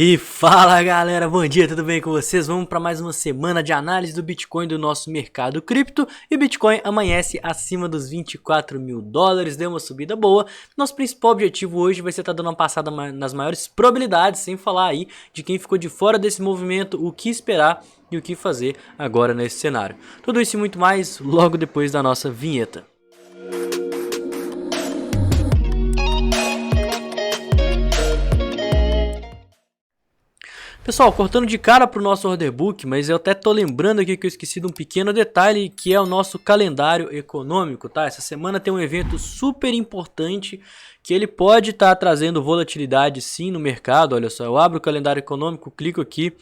E fala galera, bom dia, tudo bem com vocês? Vamos para mais uma semana de análise do Bitcoin do nosso mercado cripto. E o Bitcoin amanhece acima dos 24 mil dólares, deu uma subida boa. Nosso principal objetivo hoje vai ser estar dando uma passada nas maiores probabilidades, sem falar aí de quem ficou de fora desse movimento, o que esperar e o que fazer agora nesse cenário. Tudo isso e muito mais logo depois da nossa vinheta. Pessoal, cortando de cara para o nosso order book, mas eu até tô lembrando aqui que eu esqueci de um pequeno detalhe, que é o nosso calendário econômico, tá? Essa semana tem um evento super importante que ele pode estar trazendo volatilidade sim no mercado. Olha só, eu abro o calendário econômico, clico aqui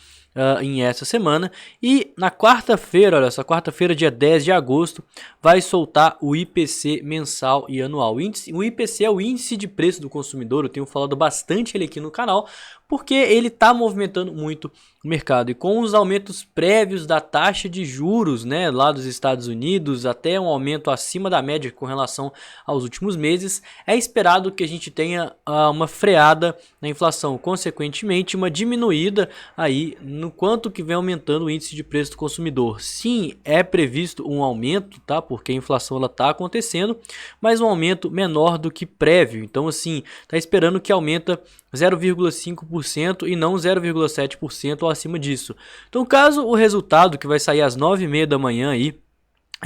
em essa semana e na quarta-feira, olha só, quarta-feira, dia 10 de agosto, vai soltar o IPC mensal e anual. O IPC é o índice de preço do consumidor, eu tenho falado bastante ele aqui no canal, porque ele está movimentando muito o mercado. E com os aumentos prévios da taxa de juros, né, lá dos Estados Unidos, até um aumento acima da média com relação aos últimos meses, é esperado que a gente tenha uma freada na inflação, consequentemente uma diminuída aí no quanto que vem aumentando o índice de preço do consumidor. Sim, é previsto um aumento, tá? Porque a inflação ela tá acontecendo, mas um aumento menor do que prévio. Então assim, tá esperando que aumenta 0,5% e não 0,7% ou acima disso. Então, caso o resultado que vai sair às 9h30 da manhã aí,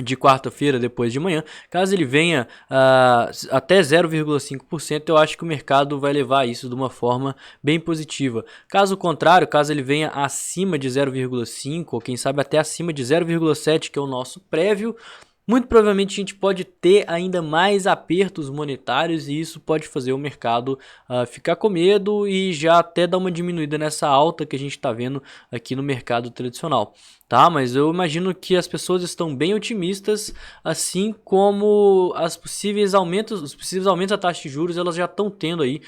de quarta-feira, depois de manhã, caso ele venha até 0,5%, eu acho que o mercado vai levar isso de uma forma bem positiva. Caso contrário, caso ele venha acima de 0,5% ou quem sabe até acima de 0,7%, que é o nosso prévio, muito provavelmente a gente pode ter ainda mais apertos monetários e isso pode fazer o mercado ficar com medo e já até dar uma diminuída nessa alta que a gente está vendo aqui no mercado tradicional. Tá, mas eu imagino que as pessoas estão bem otimistas, assim como os possíveis aumentos da taxa de juros, elas já estão tendo aí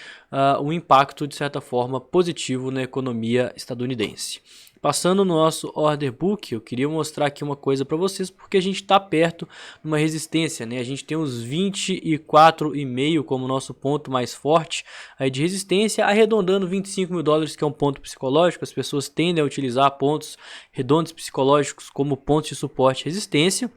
um impacto de certa forma positivo na economia estadunidense. Passando no nosso order book, eu queria mostrar aqui uma coisa para vocês, porque a gente está perto de uma resistência, né? A gente tem os 24,5 como nosso ponto mais forte aí de resistência, arredondando 25 mil dólares, que é um ponto psicológico. As pessoas tendem a utilizar pontos redondos psicológicos como pontos de suporte e resistência.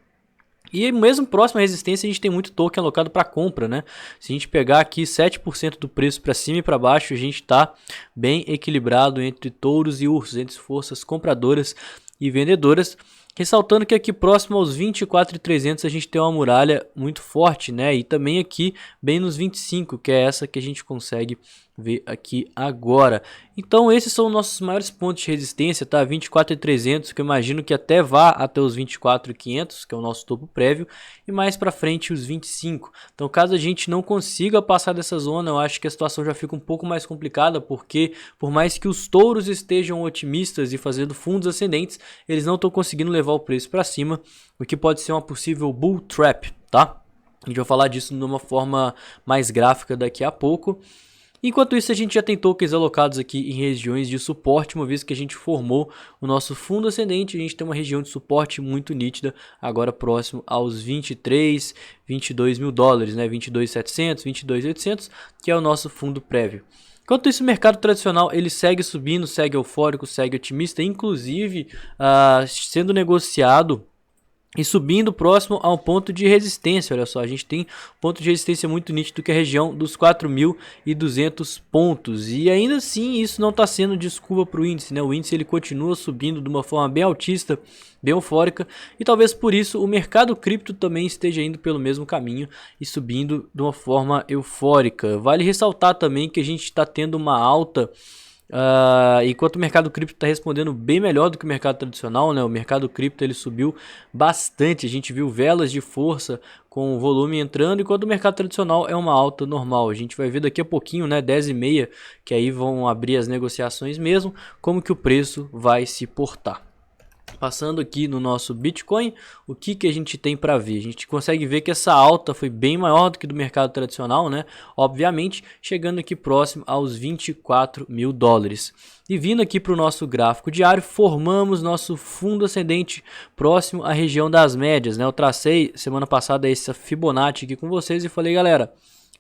E mesmo próximo à resistência a gente tem muito token alocado para compra, né? Se a gente pegar aqui 7% do preço para cima e para baixo, a gente está bem equilibrado entre touros e ursos, entre forças compradoras e vendedoras. Ressaltando que aqui próximo aos 24.300 a gente tem uma muralha muito forte, né? E também aqui bem nos 25, que é essa que a gente consegue ver aqui agora. Então esses são os nossos maiores pontos de resistência, tá? 24.300, que eu imagino que até vá até os 24.500, que é o nosso topo prévio, e mais para frente os 25. Então caso a gente não consiga passar dessa zona, eu acho que a situação já fica um pouco mais complicada, porque por mais que os touros estejam otimistas e fazendo fundos ascendentes, eles não estão conseguindo levar o preço para cima, o que pode ser uma possível bull trap, tá? A gente vai falar disso de uma forma mais gráfica daqui a pouco. Enquanto isso, a gente já tem tokens alocados aqui em regiões de suporte, uma vez que a gente formou o nosso fundo ascendente, a gente tem uma região de suporte muito nítida, agora próximo aos 22 mil dólares, né? 22.700, 22.800, que é o nosso fundo prévio. Enquanto isso, o mercado tradicional ele segue subindo, segue eufórico, segue otimista, inclusive sendo negociado e subindo próximo ao ponto de resistência. Olha só, a gente tem ponto de resistência muito nítido, que é a região dos 4.200 pontos. E ainda assim, isso não está sendo desculpa para o índice, né? O índice ele continua subindo de uma forma bem altista, bem eufórica. E talvez por isso o mercado cripto também esteja indo pelo mesmo caminho e subindo de uma forma eufórica. Vale ressaltar também que a gente está tendo uma alta. Enquanto o mercado cripto está respondendo bem melhor do que o mercado tradicional, né? O mercado cripto ele subiu bastante, a gente viu velas de força com o volume entrando, enquanto o mercado tradicional é uma alta normal. A gente vai ver daqui a pouquinho, né, 10h30, que aí vão abrir as negociações mesmo, como que o preço vai se portar. Passando aqui no nosso Bitcoin, o que a gente tem para ver? A gente consegue ver que essa alta foi bem maior do que do mercado tradicional, né? Obviamente, chegando aqui próximo aos 24 mil dólares. E vindo aqui para o nosso gráfico diário, formamos nosso fundo ascendente próximo à região das médias, né? Eu tracei semana passada essa Fibonacci aqui com vocês e falei, galera,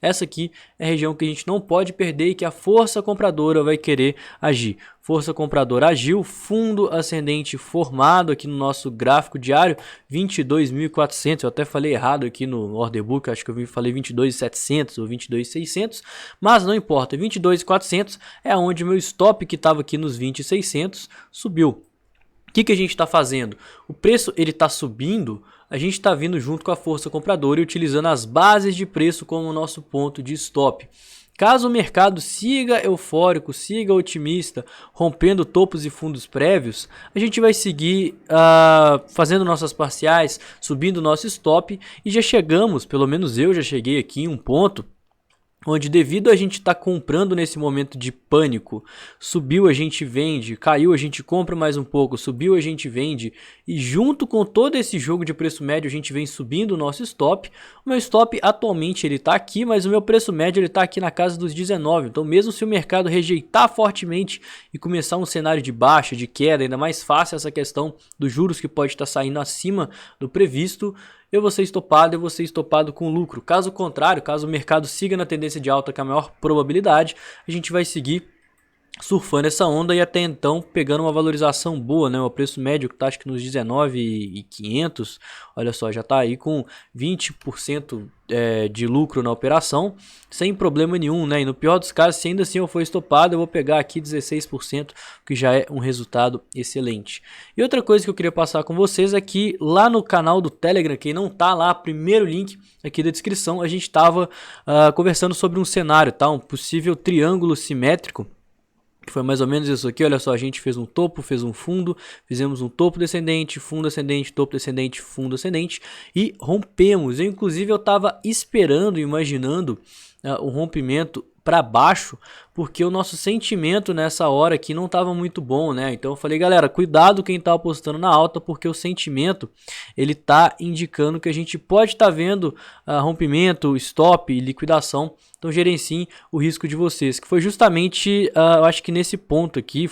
essa aqui é a região que a gente não pode perder e que a força compradora vai querer agir. Força compradora agiu, fundo ascendente formado aqui no nosso gráfico diário, 22.400, eu até falei errado aqui no order book, acho que eu falei 22.700 ou 22.600, mas não importa, 22.400 é onde o meu stop que estava aqui nos 20.600 subiu. O que a gente está fazendo? O preço ele está subindo, a gente está vindo junto com a força compradora e utilizando as bases de preço como nosso ponto de stop. Caso o mercado siga eufórico, siga otimista, rompendo topos e fundos prévios, a gente vai seguir fazendo nossas parciais, subindo nosso stop e já chegamos, pelo menos eu já cheguei aqui em um ponto onde devido a gente estar comprando nesse momento de pânico, subiu a gente vende, caiu a gente compra mais um pouco, subiu a gente vende, e junto com todo esse jogo de preço médio a gente vem subindo o nosso stop. O meu stop atualmente ele está aqui, mas o meu preço médio ele está aqui na casa dos 19, então mesmo se o mercado rejeitar fortemente e começar um cenário de baixa, de queda, ainda mais fácil essa questão dos juros que pode estar saindo acima do previsto, eu vou ser estopado com lucro. Caso contrário, caso o mercado siga na tendência de alta, que é a maior probabilidade, a gente vai seguir surfando essa onda e até então pegando uma valorização boa, né? O preço médio que tá acho que nos 19.500, olha só, já tá aí com 20% de lucro na operação, sem problema nenhum, né? E no pior dos casos, se ainda assim eu for estopado, eu vou pegar aqui 16%, que já é um resultado excelente. E outra coisa que eu queria passar com vocês é que lá no canal do Telegram, quem não tá lá, primeiro link aqui da descrição, a gente tava conversando sobre um cenário, tá? Um possível triângulo simétrico, que foi mais ou menos isso aqui. Olha só, a gente fez um topo, fez um fundo, fizemos um topo descendente, fundo ascendente, topo descendente, fundo ascendente e rompemos. Inclusive eu estava esperando, imaginando o rompimento para baixo, porque o nosso sentimento nessa hora aqui não estava muito bom, né? Então eu falei, galera, cuidado quem está apostando na alta, porque o sentimento ele tá indicando que a gente pode estar vendo rompimento, stop e liquidação. Então gerenciem o risco de vocês, que foi justamente, eu acho que nesse ponto aqui,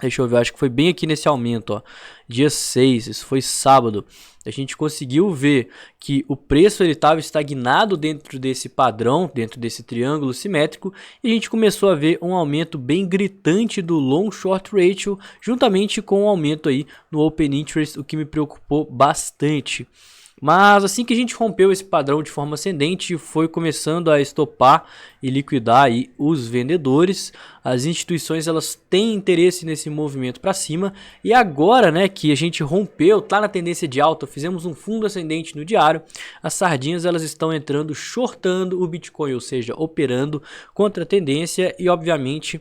deixa eu ver, acho que foi bem aqui nesse aumento, ó, dia 6, isso foi sábado. A gente conseguiu ver que o preço ele estava estagnado dentro desse padrão, dentro desse triângulo simétrico, e a gente começou a ver um aumento bem gritante do long short ratio, juntamente com um aumento aí no open interest, o que me preocupou bastante. Mas assim que a gente rompeu esse padrão de forma ascendente, foi começando a estopar e liquidar aí os vendedores. As instituições elas têm interesse nesse movimento para cima, e agora, né, que a gente rompeu, tá na tendência de alta, fizemos um fundo ascendente no diário, as sardinhas elas estão entrando, shortando o Bitcoin, ou seja, operando contra a tendência e obviamente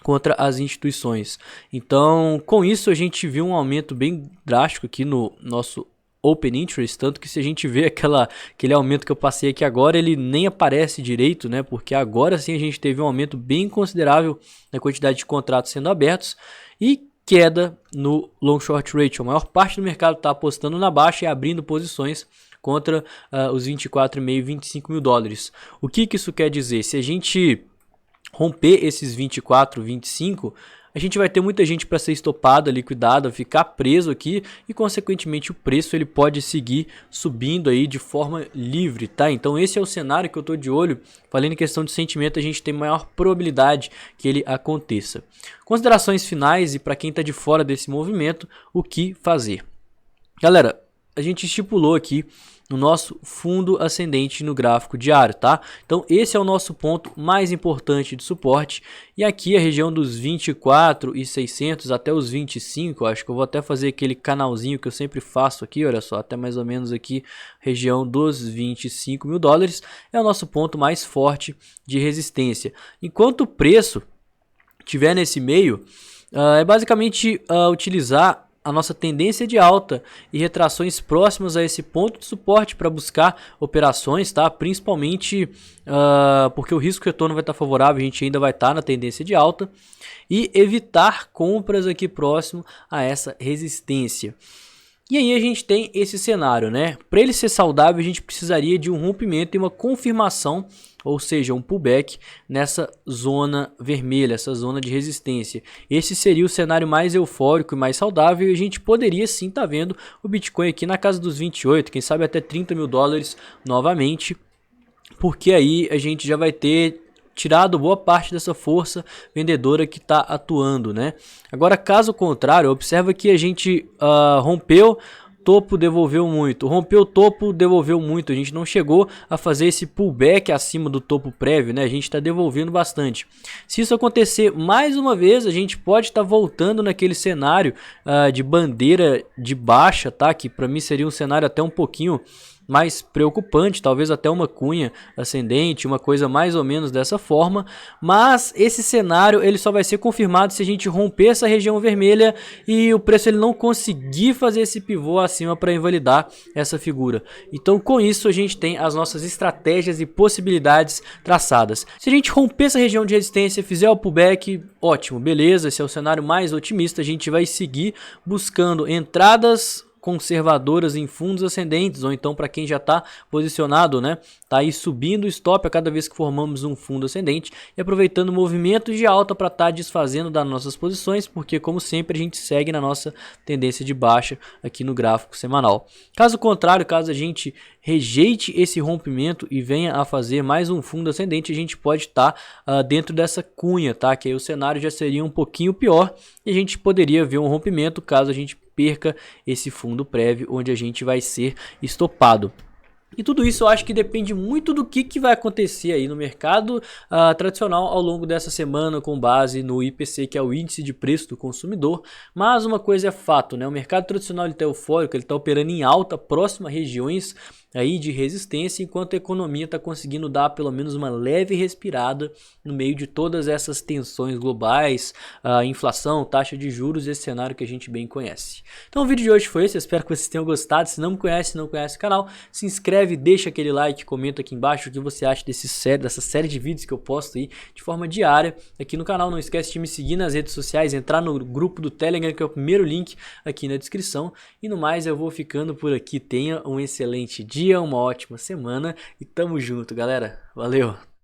contra as instituições. Então, com isso a gente viu um aumento bem drástico aqui no nosso open interest, tanto que se a gente vê aquele aumento que eu passei aqui agora, ele nem aparece direito, né? Porque agora sim a gente teve um aumento bem considerável na quantidade de contratos sendo abertos e queda no long short ratio. A maior parte do mercado está apostando na baixa e abrindo posições contra os 24,5 e 25 mil dólares. O que isso quer dizer? Se a gente romper esses 24, 25, a gente vai ter muita gente para ser estopada, liquidada, ficar preso aqui e consequentemente o preço ele pode seguir subindo aí de forma livre, tá? Então esse é o cenário que eu tô de olho. Falando em questão de sentimento, a gente tem maior probabilidade que ele aconteça. Considerações finais e para quem tá de fora desse movimento, o que fazer? Galera, a gente estipulou aqui no nosso fundo ascendente no gráfico diário, tá? Então esse é o nosso ponto mais importante de suporte, e aqui a região dos 24.600 até os 25, acho que eu vou até fazer aquele canalzinho que eu sempre faço aqui, olha só, até mais ou menos aqui, região dos 25 mil dólares, é o nosso ponto mais forte de resistência. Enquanto o preço estiver nesse meio, é basicamente utilizar a nossa tendência de alta e retrações próximas a esse ponto de suporte para buscar operações, tá? Principalmente porque o risco retorno vai estar favorável, a gente ainda vai estar na tendência de alta, e evitar compras aqui próximo a essa resistência. E aí a gente tem esse cenário, né? Para ele ser saudável, a gente precisaria de um rompimento e uma confirmação, ou seja, um pullback nessa zona vermelha, essa zona de resistência. Esse seria o cenário mais eufórico e mais saudável, e a gente poderia sim estar vendo o Bitcoin aqui na casa dos 28, quem sabe até 30 mil dólares novamente. porque aí a gente já vai ter tirado boa parte dessa força vendedora que está atuando, né? Agora, caso contrário, observa que a gente rompeu topo, devolveu muito, rompeu o topo, devolveu muito, a gente não chegou a fazer esse pullback acima do topo prévio, né? A gente está devolvendo bastante. Se isso acontecer mais uma vez, a gente pode estar voltando naquele cenário de bandeira de baixa, tá? Que para mim seria um cenário até um pouquinho mais preocupante, talvez até uma cunha ascendente, uma coisa mais ou menos dessa forma, mas esse cenário ele só vai ser confirmado se a gente romper essa região vermelha e o preço ele não conseguir fazer esse pivô acima para invalidar essa figura. Então com isso a gente tem as nossas estratégias e possibilidades traçadas. Se a gente romper essa região de resistência, fizer o pullback, ótimo, beleza, esse é o cenário mais otimista, a gente vai seguir buscando entradas conservadoras em fundos ascendentes, ou então para quem já está posicionado, né, tá aí subindo o stop a cada vez que formamos um fundo ascendente e aproveitando movimentos de alta para estar desfazendo das nossas posições, porque como sempre a gente segue na nossa tendência de baixa aqui no gráfico semanal. Caso contrário, caso a gente rejeite esse rompimento e venha a fazer mais um fundo ascendente, a gente pode estar dentro dessa cunha, tá? Que aí o cenário já seria um pouquinho pior e a gente poderia ver um rompimento caso a gente perca esse fundo prévio onde a gente vai ser estopado. E tudo isso eu acho que depende muito do que vai acontecer aí no mercado tradicional ao longo dessa semana com base no IPC, que é o índice de preço do consumidor. Mas uma coisa é fato, né? O mercado tradicional está eufórico, ele está operando em alta, próximo a regiões aí de resistência, enquanto a economia está conseguindo dar pelo menos uma leve respirada no meio de todas essas tensões globais, inflação, taxa de juros e esse cenário que a gente bem conhece. Então o vídeo de hoje foi esse, eu espero que vocês tenham gostado. Se não me conhece, não conhece o canal, se inscreve, deixa aquele like, comenta aqui embaixo o que você acha dessa série de vídeos que eu posto aí de forma diária aqui no canal. Não esquece de me seguir nas redes sociais, entrar no grupo do Telegram, que é o primeiro link aqui na descrição. E no mais eu vou ficando por aqui. Tenha um excelente dia, uma ótima semana e tamo junto, galera. Valeu!